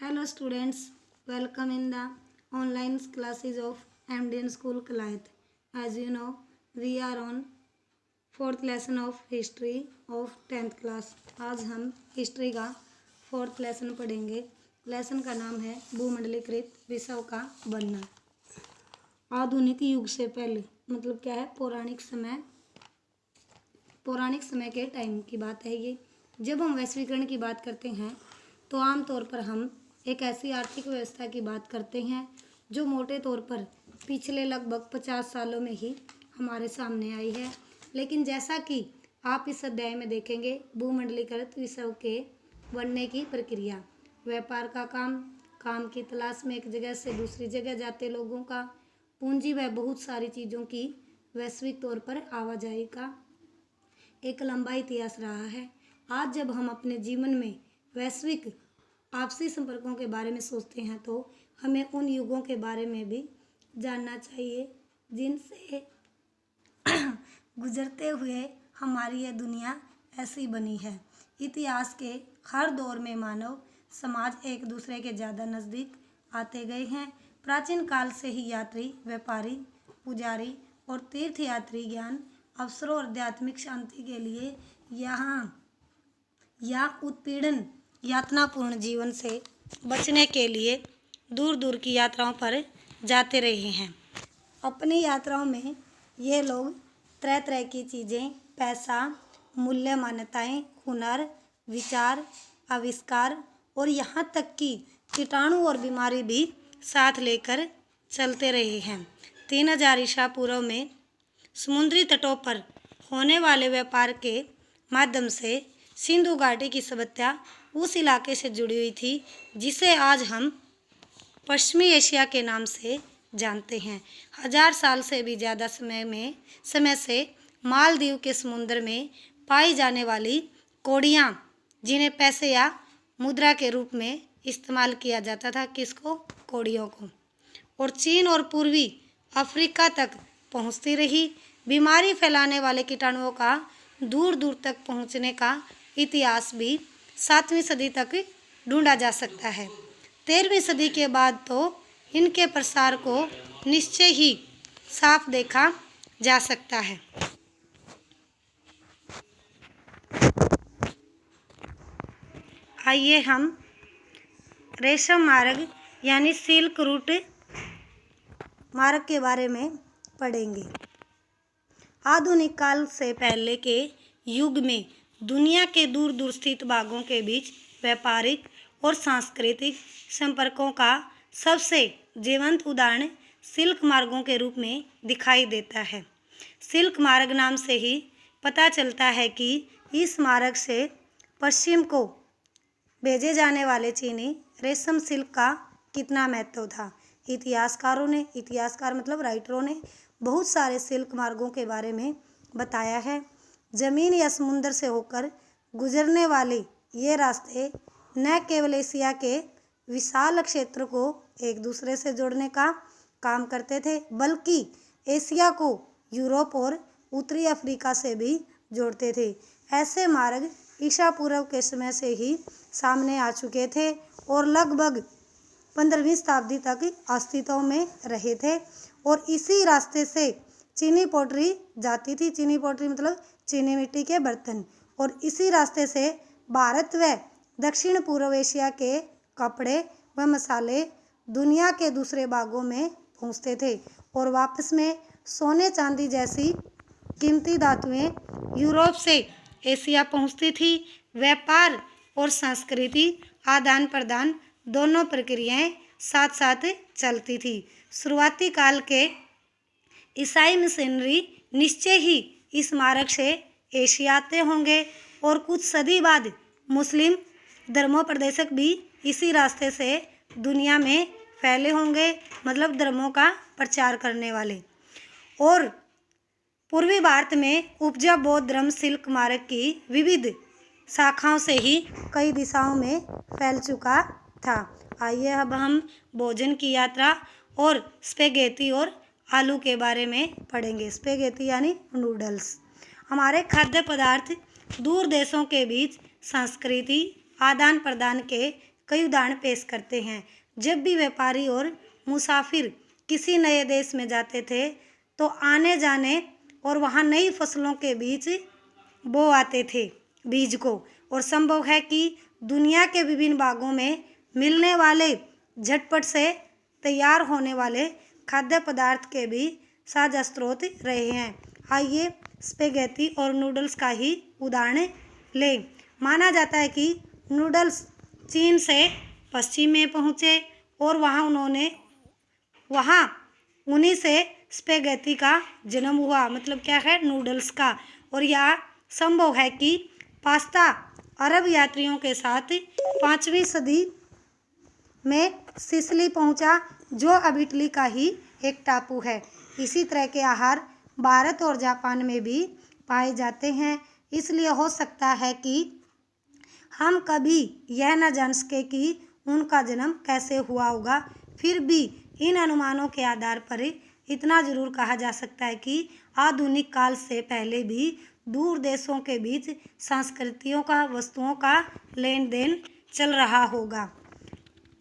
Hello students, welcome in the online classes of MDN School Kalayat. As you know, we are on fourth lesson of history of 10th class. आज हम history का fourth lesson पढ़ेंगे. Lesson का नाम है भूमंडलीकृत विश्व का बनना. आधुनिक युग से पहले मतलब क्या है? पौराणिक समय के टाइम की बात है ये. जब हम वैश्वीकरण की बात करते हैं तो आमतौर पर हम एक ऐसी आर्थिक व्यवस्था की बात करते हैं जो मोटे तौर पर पिछले लगभग 50 सालों में ही हमारे सामने आई है. लेकिन जैसा कि आप इस अध्याय में देखेंगे, भूमंडलीकृत विश्व के बनने की प्रक्रिया, व्यापार का काम की तलाश में एक जगह से दूसरी जगह जाते लोगों का, पूंजी व बहुत सारी चीज़ों की वैश्विक तौर पर आवाजाही का एक लंबा इतिहास रहा है. आज जब हम अपने जीवन में वैश्विक आपसी संपर्कों के बारे में सोचते हैं तो हमें उन युगों के बारे में भी जानना चाहिए जिनसे गुजरते हुए हमारी यह दुनिया ऐसी बनी है. इतिहास के हर दौर में मानव समाज एक दूसरे के ज़्यादा नज़दीक आते गए हैं. प्राचीन काल से ही यात्री, व्यापारी, पुजारी और तीर्थयात्री ज्ञान, अवसरों और आध्यात्मिक शांति के लिए या उत्पीड़न यातनापूर्ण जीवन से बचने के लिए दूर दूर की यात्राओं पर जाते रहे हैं. अपनी यात्राओं में ये लोग तरह तरह की चीज़ें, पैसा, मूल्य, मान्यताएं, हुनर, विचार, आविष्कार और यहाँ तक कि कीटाणु और बीमारी भी साथ लेकर चलते रहे हैं. 3000 ईसा पूर्व में समुद्री तटों पर होने वाले व्यापार के माध्यम से सिंधु घाटी की सभ्यता उस इलाके से जुड़ी हुई थी जिसे आज हम पश्चिमी एशिया के नाम से जानते हैं. 1000 साल से भी ज़्यादा समय से मालदीव के समुद्र में पाई जाने वाली कौड़ियाँ, जिन्हें पैसे या मुद्रा के रूप में इस्तेमाल किया जाता था, किसको? कौड़ियों को, और चीन और पूर्वी अफ्रीका तक पहुँचती रही. बीमारी फैलाने वाले कीटाणुओं का दूर दूर तक पहुँचने का इतिहास भी 7वीं सदी तक ढूंढा जा सकता है. 13वीं सदी के बाद तो इनके प्रसार को निश्चय ही साफ देखा जा सकता है. आइए हम रेशम मार्ग यानी सिल्क रूट मार्ग के बारे में पढ़ेंगे. आधुनिक काल से पहले के युग में दुनिया के दूर दूर स्थित भागों के बीच व्यापारिक और सांस्कृतिक संपर्कों का सबसे जीवंत उदाहरण सिल्क मार्गों के रूप में दिखाई देता है. सिल्क मार्ग नाम से ही पता चलता है कि इस मार्ग से पश्चिम को भेजे जाने वाले चीनी रेशम सिल्क का कितना महत्व था. इतिहासकार मतलब राइटरों ने बहुत सारे सिल्क मार्गों के बारे में बताया है. जमीन या समुद्र से होकर गुजरने वाले ये रास्ते न केवल एशिया के विशाल क्षेत्र को एक दूसरे से जोड़ने का काम करते थे, बल्कि एशिया को यूरोप और उत्तरी अफ्रीका से भी जोड़ते थे. ऐसे मार्ग ईसा पूर्व के समय से ही सामने आ चुके थे और लगभग 15वीं शताब्दी तक अस्तित्व में रहे थे. और इसी रास्ते से चीनी पॉटरी जाती थी. चीनी पॉटरी मतलब चीनी मिट्टी के बर्तन. और इसी रास्ते से भारत व दक्षिण पूर्व एशिया के कपड़े व मसाले दुनिया के दूसरे भागों में पहुंचते थे और वापस में सोने चांदी जैसी कीमती धातुएं यूरोप से एशिया पहुंचती थी. व्यापार और संस्कृति आदान प्रदान दोनों प्रक्रियाएं साथ साथ चलती थी. शुरुआती काल के ईसाई मिशनरी निश्चय ही इस मार्ग से एशिया आते होंगे और कुछ सदी बाद मुस्लिम धर्मोपदेशक भी इसी रास्ते से दुनिया में फैले होंगे, मतलब धर्मों का प्रचार करने वाले. और पूर्वी भारत में उपजा बौद्ध धर्म सिल्क मार्ग की विविध शाखाओं से ही कई दिशाओं में फैल चुका था. आइए अब हम भोजन की यात्रा और स्पेगेटी और आलू के बारे में पढ़ेंगे. स्पेगेटी यानी नूडल्स. हमारे खाद्य पदार्थ दूर देशों के बीच संस्कृति आदान प्रदान के कई उदाहरण पेश करते हैं। जब भी व्यापारी और मुसाफिर किसी नए देश में जाते थे तो आने जाने और वहाँ नई फसलों के बीच बो आते थे बीज को, और संभव है कि दुनिया के विभिन्न भागों में मिलने वाले झटपट से तैयार होने वाले खाद्य पदार्थ के भी साझा स्रोत रहे हैं। आइए स्पेगेटी और नूडल्स का ही उदाहरण लें। माना जाता है कि नूडल्स चीन से पश्चिम में पहुँचे और वहाँ उन्हीं से स्पेगेटी का जन्म हुआ, मतलब क्या है, नूडल्स का। और यह संभव है कि पास्ता अरब यात्रियों के साथ 5वीं सदी में सिसिली पहुंचा, जो अब इटली का ही एक टापू है। इसी तरह के आहार भारत और जापान में भी पाए जाते हैं। इसलिए हो सकता है कि हम कभी यह न जान सके कि उनका जन्म कैसे हुआ होगा। फिर भी इन अनुमानों के आधार पर इतना जरूर कहा जा सकता है कि आधुनिक काल से पहले भी दूर देशों के बीच संस्कृतियों का, वस्तुओं का लेन देन चल रहा होगा।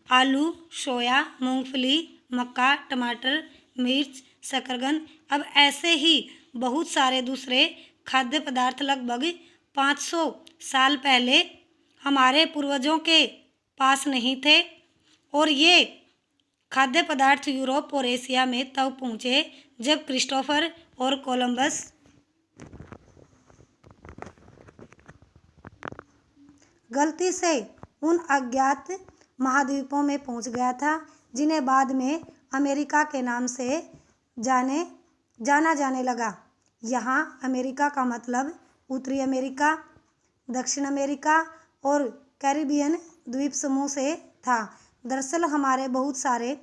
आलू, सोया, मूंगफली, मक्का, टमाटर, मिर्च, शकरकंद, अब ऐसे ही बहुत सारे दूसरे खाद्य पदार्थ लगभग 500 साल पहले हमारे पूर्वजों के पास नहीं थे, और ये खाद्य पदार्थ यूरोप और एशिया में तब पहुँचे जब क्रिस्टोफर और कोलंबस गलती से उन अज्ञात महाद्वीपों में पहुंच गया था, जिन्हें बाद में अमेरिका के नाम से जाना जाने लगा। यहाँ अमेरिका का मतलब उत्तरी अमेरिका, दक्षिण अमेरिका और कैरिबियन द्वीप समूह से था। दरअसल हमारे बहुत सारे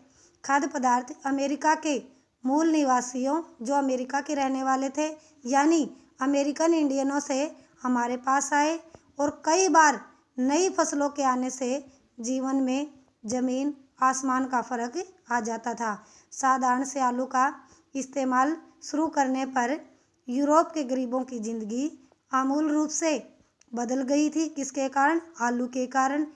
खाद्य पदार्थ अमेरिका के मूल निवासियों, जो अमेरिका के रहने वाले थे, यानी अमेरिकन इंडियनों से हमारे पास आए, और कई बार नई फसलों के आने से जीवन में ज़मीन आसमान का फर्क आ जाता था। साधारण से आलू का इस्तेमाल शुरू करने पर यूरोप के गरीबों की ज़िंदगी आमूल रूप से बदल गई थी। किसके कारण? आलू के कारण।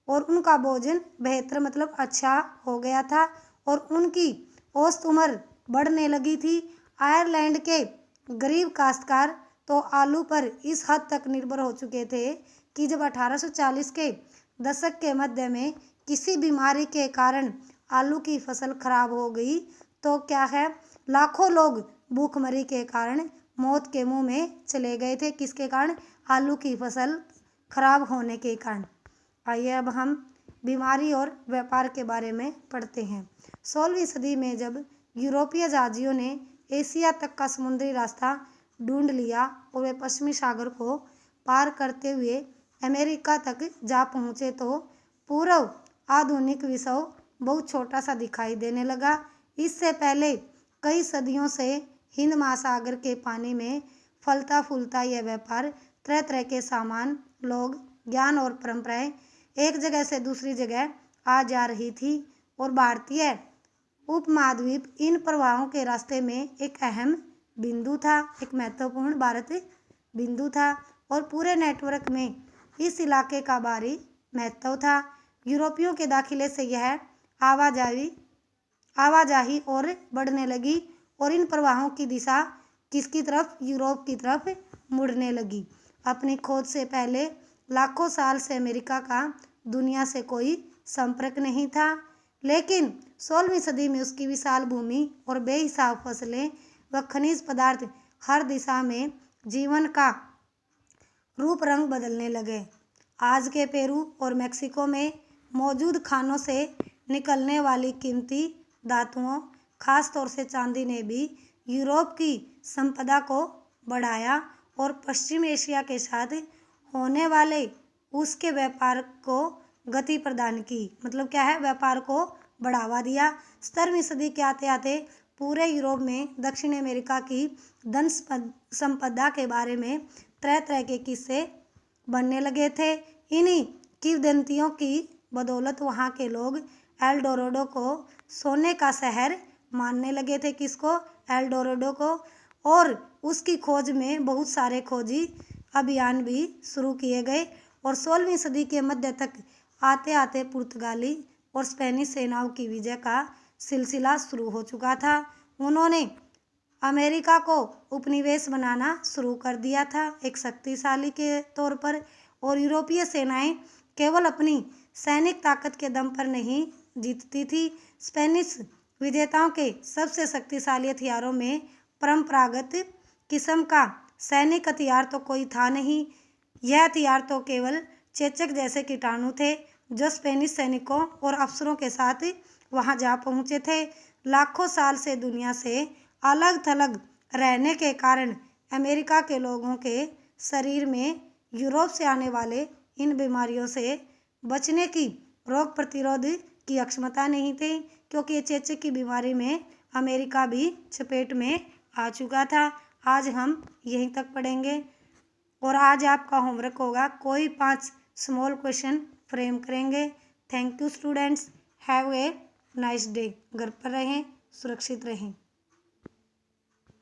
और उनका भोजन बेहतर, मतलब अच्छा हो गया था, और उनकी औसत उम्र बढ़ने लगी थी। आयरलैंड के गरीब काश्तकार तो आलू पर इस हद तक निर्भर हो चुके थे कि जब 1840 के दशक के मध्य में किसी बीमारी के कारण आलू की फसल खराब हो गई तो क्या है, लाखों लोग भूखमरी के कारण मौत के मुंह में चले गए थे। किसके कारण? आलू की फसल खराब होने के कारण। आइए अब हम बीमारी और व्यापार के बारे में पढ़ते हैं। 16वीं सदी में जब यूरोपीय जहाजियों ने एशिया तक का समुद्री रास्ता ढूंढ लिया और वे पश्चिमी सागर को पार करते हुए अमेरिका तक जा पहुँचे तो पूर्व आधुनिक विश्व बहुत छोटा सा दिखाई देने लगा। इससे पहले कई सदियों से हिंद महासागर के पानी में फलता फूलता यह व्यापार, तरह तरह के सामान, लोग, ज्ञान और परंपराएं एक जगह से दूसरी जगह आ जा रही थी, और भारतीय उपमहाद्वीप इन प्रवाहों के रास्ते में एक अहम बिंदु था, एक महत्वपूर्ण भारत बिंदु था, और पूरे नेटवर्क में इस इलाके का भारी महत्व था। यूरोपियों के दाखिले से यह आवाजाही और बढ़ने लगी, और इन प्रवाहों की दिशा किसकी तरफ? यूरोप की तरफ मुड़ने लगी। अपनी खोज से पहले लाखों साल से अमेरिका का दुनिया से कोई संपर्क नहीं था, लेकिन 16वीं सदी में उसकी विशाल भूमि और बेहिसाब फसलें व खनिज पदार्थ हर दिशा में जीवन का रूप रंग बदलने लगे। आज के पेरू और मेक्सिको में मौजूद खानों से निकलने वाली कीमती धातुओं, खास तौर से चांदी ने भी यूरोप की संपदा को बढ़ाया और पश्चिम एशिया के साथ होने वाले उसके व्यापार को गति प्रदान की। मतलब क्या है? व्यापार को बढ़ावा दिया। 17वीं सदी के आते आते पूरे यूरोप में दक्षिण अमेरिका की धन संपदा के बारे में तरह तरह के किस्से बनने लगे थे। इन्हीं किंवदंतियों की बदौलत वहाँ के लोग एल डोराडो को सोने का शहर मानने लगे थे। किसको? एल डोराडो को। और उसकी खोज में बहुत सारे खोजी अभियान भी शुरू किए गए, और 16वीं सदी के मध्य तक आते आते पुर्तगाली और स्पेनिश सेनाओं की विजय का सिलसिला शुरू हो चुका था। उन्होंने अमेरिका को उपनिवेश बनाना शुरू कर दिया था एक शक्तिशाली के तौर पर, और यूरोपीय सेनाएं केवल अपनी सैनिक ताकत के दम पर नहीं जीतती थी। स्पेनिश विजेताओं के सबसे शक्तिशाली हथियारों में परंपरागत किस्म का सैनिक हथियार तो कोई था नहीं। यह हथियार तो केवल चेचक जैसे कीटाणु थे जो स्पेनिश सैनिकों और अफसरों के साथ वहां जा पहुंचे थे। लाखों साल से दुनिया से अलग थलग रहने के कारण अमेरिका के लोगों के शरीर में यूरोप से आने वाले इन बीमारियों से बचने की रोग प्रतिरोध की अक्षमता नहीं थी, क्योंकि ये चेचक की बीमारी में अमेरिका भी चपेट में आ चुका था। आज हम यहीं तक पढ़ेंगे और आज आपका होमवर्क होगा कोई 5 स्मॉल क्वेश्चन फ्रेम करेंगे। Thank you students, have a nice day. घर पर रहें, सुरक्षित रहें।